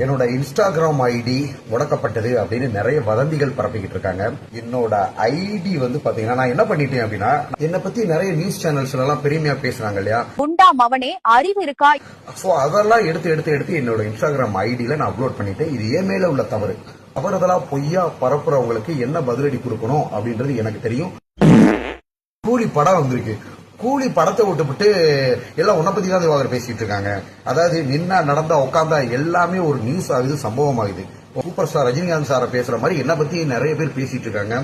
என்னோட Instagram ID முடக்கப்பட்டது அப்படின்னு நிறைய வதந்திகள் பரப்பிக்கிட்டு இருக்காங்க. என்னோட ஐடி வந்து பாத்தீங்கன்னா நான் என்ன பண்ணிட்டேன் அப்படின்னா, என்னை பத்தி நிறைய நியூஸ் சேனல்ஸ்ல எல்லாம் பெருமையா பேசுறாங்க இல்லையா, குண்டா மவனே அறிவு இருக்கா, சோ அதெல்லாம் எடுத்து என்னோட இன்ஸ்டாகிராம் ஐடியில நான் அப்லோட் பண்ணிட்டேன். இது ஏன் மேல உள்ள தவறு. அவரதெல்லாம் பொய்யா பரப்புறவங்களுக்கு என்ன பதிலடி கொடுக்கணும் அப்படின்றது எனக்கு தெரியும். கூலி படம் வந்திருக்கு. கூலி படத்தை விட்டுவிட்டு எல்லாம் உன்னை பத்தி தான் பேசிட்டு இருக்காங்க. அதாவது நின்னா நடந்தா உட்காந்தா எல்லாமே ஒரு நியூஸ் ஆகுது, சம்பவம் ஆகுது. சூப்பர் ஸ்டார் ரஜினிகாந்த் சாரை பேசுற மாதிரி என்ன பத்தி நிறைய பேர் பேசிட்டு இருக்காங்க.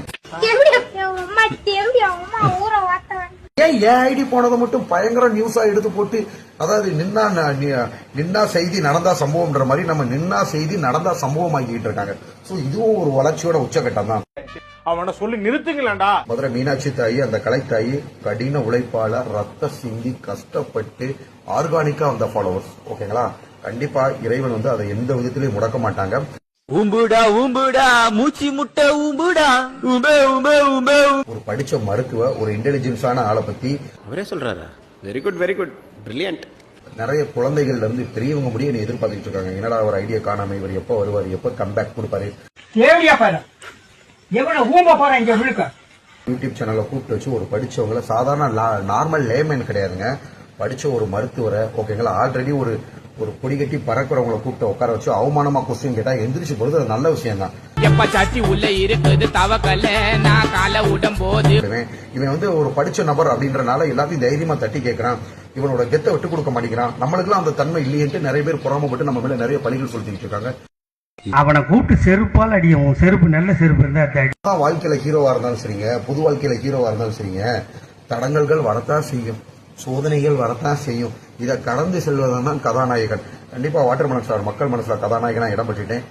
ஏன் என் ஐடி போனதை மட்டும் பயங்கர நியூஸா எடுத்து போட்டு, அதாவது நின்னா செய்தி நடந்தா சம்பவம்ன்ற மாதிரி நம்ம நின்னா செய்தி நடந்தா சம்பவம் ஆகிட்டு இருக்காங்க. சோ இதுவும் ஒரு வளர்ச்சியோட உச்சகட்டம் தான். அவனை சொல்லி நிறுத்துங்களா. மதுரை மீனாட்சி தாயி, அந்த கலை தாயி கடின உழைப்பாளர், ரத்த சிந்தி கஷ்டப்பட்டு ஆர்கானிக்கா வந்த ஃபாலோவர்ஸ். ஓகேங்களா, கண்டிப்பா இறைவன் வந்து அதை எந்த விதத்திலையும் முடக்க மாட்டாங்க. ஊம்புடா ஊம்புடா மூச்சு முட்டை ஊம்புடா ஊம்பே ஊம்பே ஊம்பே. ஒரு படிச்ச மருத்துவ, ஒரு இன்டெலிஜென்ஸான ஆளை பத்தி அவரே சொல்றாரா? Very good brilliant. நிறைய குழந்தைகள்ல இருந்து பெரியவங்க முடிய எதிர்பார்த்துட்டு இருக்காங்க. என்னடா ஒரு ஐடியா காணாம, இவர் எப்ப வருவாரு, எப்ப கம்பேக் கொடுப்பாரு. யூடியூப் சேனல்ல கூப்பிட்டு வச்சு ஒரு படிச்சவங்களை, சாதாரண நார்மல் லேமேன் கிடையாதுங்க, படிச்ச ஒரு மருத்துவரை, ஓகேங்களா, ஆல்ரெடி ஒரு கொடி கட்டி பறக்கிறவங்களை கூப்பிட்டு உட்கார வச்சு அவமானமா கொஸ்டின் கேட்டா எந்திரிச்சு போறது அது நல்ல விஷயம் தான். எப்ப சாச்சி உள்ள இருக்குது தவக்கல்ல நான் கால உடம் போது. இவன் வந்து ஒரு படிச்ச நபர் அப்படின்றனால எல்லாத்தையும் தைரியமா தட்டி கேட்கறான். இவனோட கெத்தை விட்டு கொடுக்க மாட்டேங்கிறான். நம்மளுக்குலாம் அந்த தன்மை இல்லையேன்ட்டு நிறைய பேர் புறாமப்பட்டு நம்ம மேல நிறைய பழிகள் சொல்லிட்டு இருக்காங்க. அவனை கூப்பிட்டு செருப்பால் அடியும். செருப்பு நல்ல செருப்பு இருந்தா வாழ்க்கையில ஹீரோவா இருந்தாலும் சரிங்க, புது வாழ்க்கையில ஹீரோவா இருந்தாலும் சரிங்க, தடங்கல்கள் வரத்தான் செய்யும், சோதனைகள் வரத்தான் செய்யும். இதை கடந்து செல்வதுதான் கதாநாயகன். கண்டிப்பா வாட்டர் மனசுல மக்கள் மனசுல கதாநாயகனா இடம் பெற்றுட்டேன்.